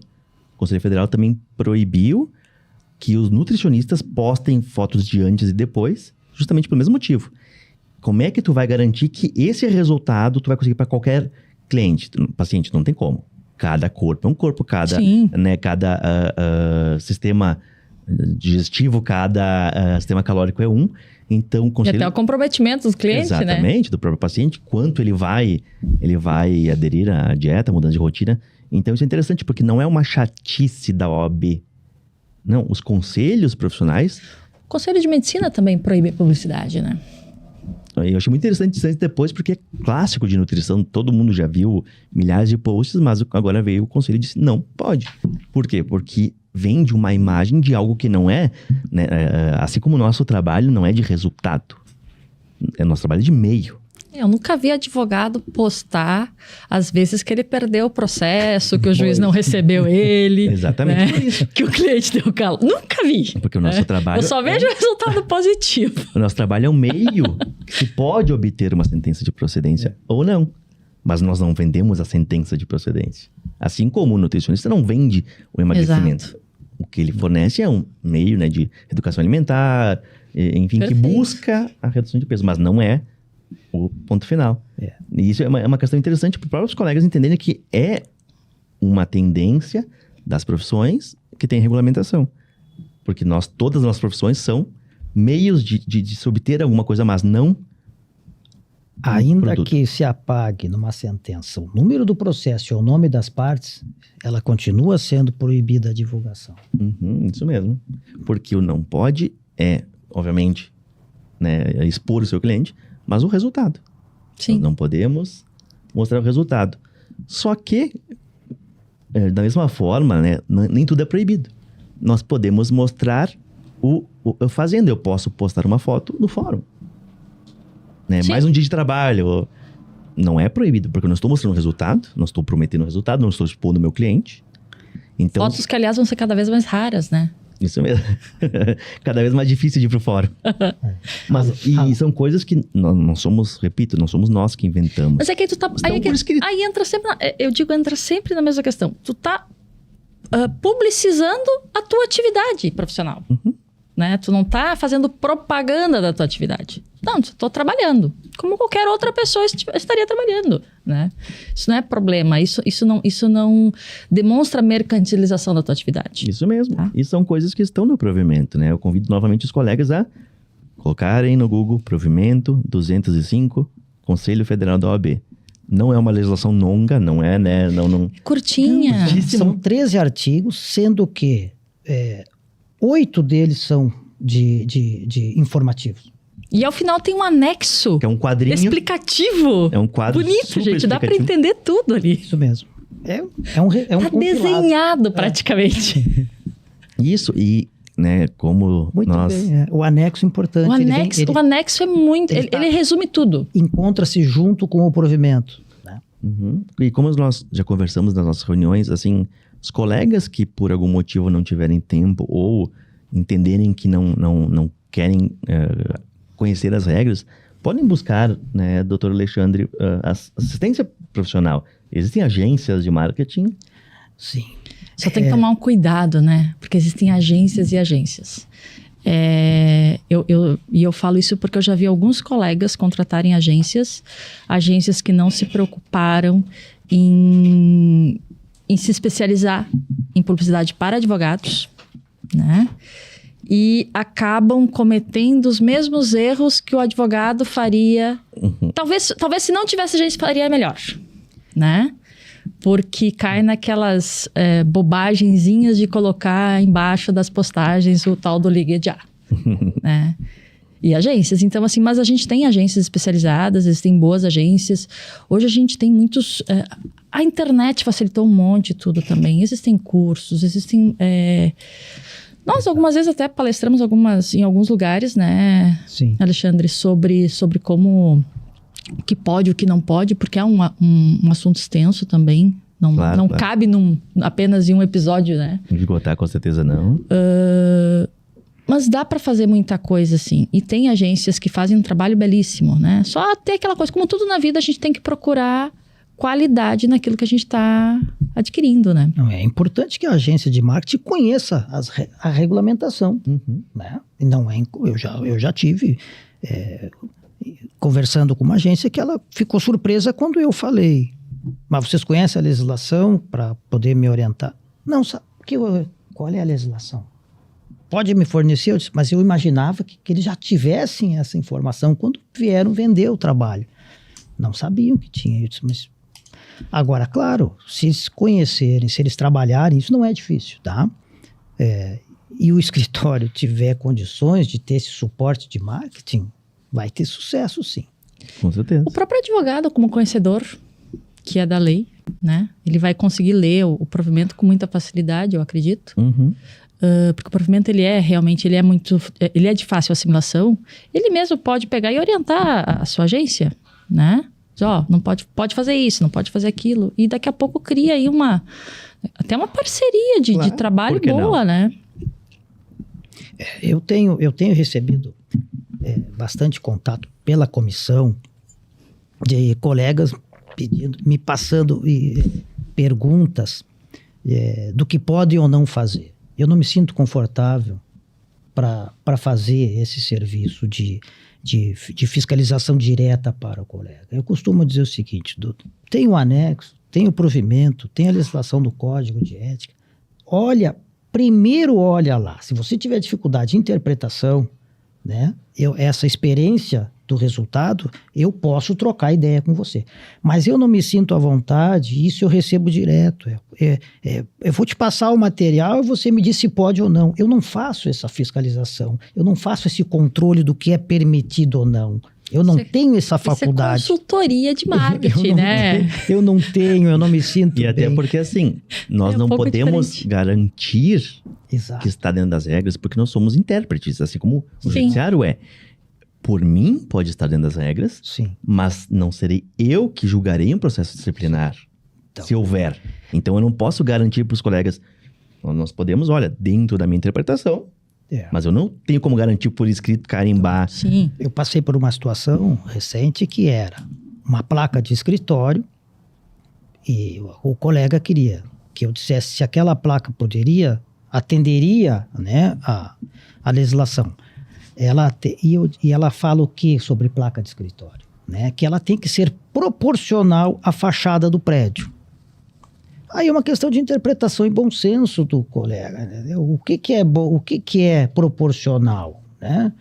o Conselho Federal também proibiu que os nutricionistas postem fotos de antes e depois, justamente pelo mesmo motivo. como é que tu vai garantir que esse resultado tu vai conseguir para qualquer cliente, paciente? Não tem como. Cada corpo é um corpo, cada sistema digestivo, cada sistema calórico é um. Então, E até o comprometimento dos clientes, exatamente, do próprio paciente, quanto ele vai aderir à dieta, mudança de rotina. Então, isso é interessante, porque não é uma chatice da OAB. Não, os conselhos profissionais... O Conselho de Medicina também proíbe a publicidade, né? Eu achei muito interessante isso depois, porque é clássico de nutrição, todo mundo já viu milhares de posts, mas agora veio o conselho e disse, não, pode. Por quê? Porque vende uma imagem de algo que não é, né, assim como o nosso trabalho não é de resultado, é nosso trabalho de meio. Eu nunca vi advogado postar as vezes que ele perdeu o processo, que o juiz não recebeu ele. Exatamente por isso. Que o cliente deu calo. Nunca vi. Porque o nosso trabalho... Eu só vejo o resultado positivo. O nosso trabalho é um meio que se pode obter uma sentença de procedência ou não. Mas nós não vendemos a sentença de procedência. Assim como o nutricionista não vende o emagrecimento. Exato. O que ele fornece é um meio, né, de educação alimentar, enfim, Perfeito. que busca a redução de peso, mas não é o ponto final. E isso é uma questão interessante para os próprios colegas entenderem que é uma tendência das profissões que tem regulamentação. Porque todas as nossas profissões são meios de se obter alguma coisa, mas não... Ainda produto. que se apague numa sentença o número do processo e o nome das partes, ela continua sendo proibida a divulgação. Isso mesmo. Porque o não pode é, obviamente, né, expor o seu cliente, mas o resultado. Sim. Nós não podemos mostrar o resultado. Só que, da mesma forma, né, nem tudo é proibido. Nós podemos mostrar o fazendo. Eu posso postar uma foto no fórum. Né? Mais um dia de trabalho. Não é proibido, porque eu não estou mostrando o resultado, não estou prometendo o resultado, não estou expondo o meu cliente. Então, Fotos que, aliás, vão ser cada vez mais raras, né? isso mesmo. Cada vez mais difícil de ir pro fórum. Mas, e são coisas que não somos, repito, não somos nós que inventamos. Mas é que aí tu tá... Aí entra sempre... entra sempre na mesma questão. Tu tá publicizando a tua atividade profissional. Né? Tu não tá fazendo propaganda da tua atividade. Não, tu tô trabalhando. Como qualquer outra pessoa estaria trabalhando, né? Isso não é problema. Isso não demonstra mercantilização da tua atividade. Isso mesmo. Tá? E são coisas que estão no provimento, né? Eu convido novamente os colegas a colocarem no Google provimento 205, Conselho Federal da OAB. Não é uma legislação longa, não é, né? Não... Curtinha. São 13 artigos, sendo que 8 deles são de informativos. E ao final tem um anexo Que é um quadrinho. explicativo. É um quadro bonito, super gente. Dá pra explicativo. entender tudo ali. Isso mesmo. É um Tá compilado. desenhado praticamente. Isso, e, né, como Muito nós... bem. O anexo importante. O anexo é muito... Ele resume tudo. Encontra-se junto com o provimento. Né? E como nós já conversamos nas nossas reuniões, assim, os colegas que por algum motivo não tiverem tempo ou entenderem que não querem conhecer as regras, podem buscar, né, Dr. Alexandre, assistência profissional. Existem agências de marketing. Sim. Só tem que tomar um cuidado, né? Porque existem agências e agências. Eu falo isso porque eu já vi alguns colegas contratarem agências que não se preocuparam em se especializar em publicidade para advogados, né? E acabam cometendo os mesmos erros que o advogado faria. Talvez se não tivesse agência, faria melhor, né? Porque cai naquelas bobagenzinhas de colocar embaixo das postagens o tal do ligue já, né? E agências, então assim, mas a gente tem agências especializadas, existem boas agências. Hoje a gente tem muitos... a internet facilitou um monte de tudo também. Existem cursos, existem... Nós algumas vezes até palestramos em alguns lugares, né, Sim. Alexandre, sobre como o que pode e o que não pode, porque é um assunto extenso também. Não cabe apenas em um episódio, né? Esgotar, com certeza não. Mas dá para fazer muita coisa, assim. E tem agências que fazem um trabalho belíssimo, né? Só ter aquela coisa, como tudo na vida, a gente tem que procurar qualidade naquilo que a gente está adquirindo, né? Não, é importante que a agência de marketing conheça a regulamentação. Né? E não eu já tive conversando com uma agência que ela ficou surpresa quando eu falei. Mas vocês conhecem a legislação para poder me orientar? Não, sabe? Qual é a legislação? Pode me fornecer? Eu disse, mas eu imaginava que eles já tivessem essa informação quando vieram vender o trabalho. Não sabiam que tinha. Eu disse, mas... Agora, claro, se eles conhecerem, se eles trabalharem, isso não é difícil, tá? E o escritório tiver condições de ter esse suporte de marketing, vai ter sucesso, sim. Com certeza. O próprio advogado, como conhecedor, que é da lei, né? Ele vai conseguir ler o provimento com muita facilidade, eu acredito. Uhum. Porque o provimento, ele é de fácil assimilação. Ele mesmo pode pegar e orientar a sua agência, né? Não pode fazer isso, não pode fazer aquilo. E daqui a pouco cria aí até uma parceria de trabalho boa, não? Né? Eu tenho recebido bastante contato pela comissão de colegas me passando perguntas do que pode ou não fazer. Eu não me sinto confortável para fazer esse serviço de fiscalização direta para o colega. Eu costumo dizer o seguinte, doutor, tem o anexo, tem o provimento, tem a legislação do Código de Ética. Primeiro olha lá. Se você tiver dificuldade de interpretação, né, essa experiência do resultado, eu posso trocar ideia com você. Mas eu não me sinto à vontade, isso eu recebo direto. Eu vou te passar o material e você me diz se pode ou não. Eu não faço essa fiscalização, eu não faço esse controle do que é permitido ou não. Eu não tenho essa faculdade. Isso é consultoria de marketing, né? Eu não me sinto E até bem. porque, assim, nós não podemos garantir que está dentro das regras, porque nós somos intérpretes, assim como o judiciário é. Por mim, pode estar dentro das regras, sim, mas não serei eu que julgarei um processo disciplinar, se houver. Então, eu não posso garantir para os colegas, nós podemos, olha, dentro da minha interpretação, mas eu não tenho como garantir por escrito, carimbar. Sim. Eu passei por uma situação recente que era uma placa de escritório e o colega queria que eu dissesse se aquela placa atenderia, né, a legislação. E ela fala o que sobre placa de escritório? Né? Que ela tem que ser proporcional à fachada do prédio. Aí é uma questão de interpretação e bom senso do colega. Né? O que é proporcional? Né?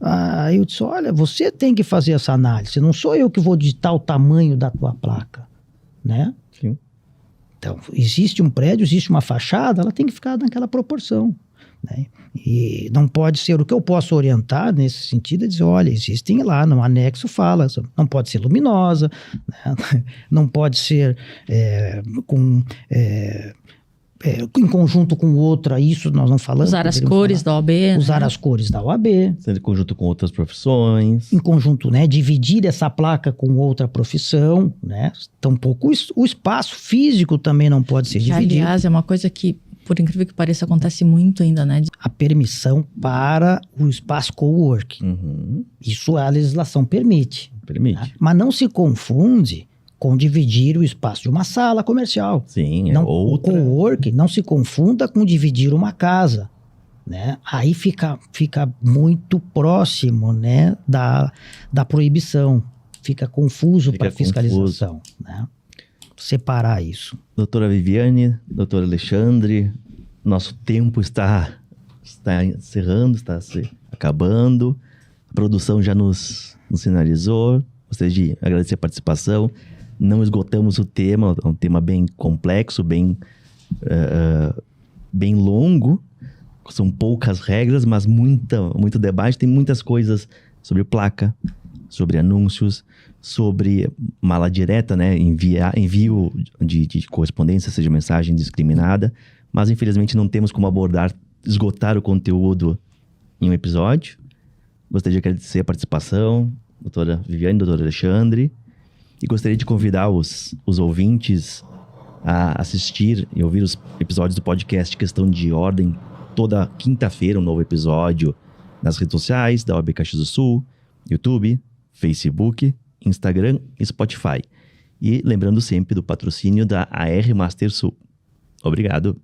Aí eu disse, olha, você tem que fazer essa análise. Não sou eu que vou digitar o tamanho da tua placa. Né? Sim. Então, existe um prédio, existe uma fachada, ela tem que ficar naquela proporção. Né? E não pode ser, o que eu posso orientar nesse sentido é dizer, olha, existem lá no anexo fala, não pode ser luminosa, né? Não pode ser em conjunto com outra, isso nós não falamos. Usar as cores da OAB. Usar as cores da OAB. Ser em conjunto com outras profissões. Em conjunto, né? Dividir essa placa com outra profissão, né? Tampouco o espaço físico também não pode ser dividido. Aliás, é uma coisa que, por incrível que pareça, acontece muito ainda, né? A permissão para o espaço coworking. Uhum. Isso a legislação permite. Permite. Tá? Mas não se confunde com dividir o espaço de uma sala comercial. Sim, O coworking não se confunda com dividir uma casa. Né? Aí fica muito próximo, né, da proibição. Fica confuso para a fiscalização. Né? Separar isso. Doutora Viviane, doutor Alexandre, nosso tempo está encerrando, está se acabando. A produção já nos sinalizou. Gostaria de agradecer a participação. Não esgotamos o tema, é um tema bem complexo, bem longo. São poucas regras, mas muito debate. Tem muitas coisas sobre placa, sobre anúncios, sobre mala direta, né? Envio de correspondência, seja mensagem discriminada. Mas, infelizmente, não temos como esgotar o conteúdo em um episódio. Gostaria de agradecer a participação, doutora Viviane, doutor Alexandre. E gostaria de convidar os ouvintes a assistir e ouvir os episódios do podcast Questão de Ordem. Toda quinta-feira, um novo episódio nas redes sociais da OAB Caxias do Sul, YouTube, Facebook, Instagram e Spotify. E lembrando sempre do patrocínio da AR Master Sul. Obrigado.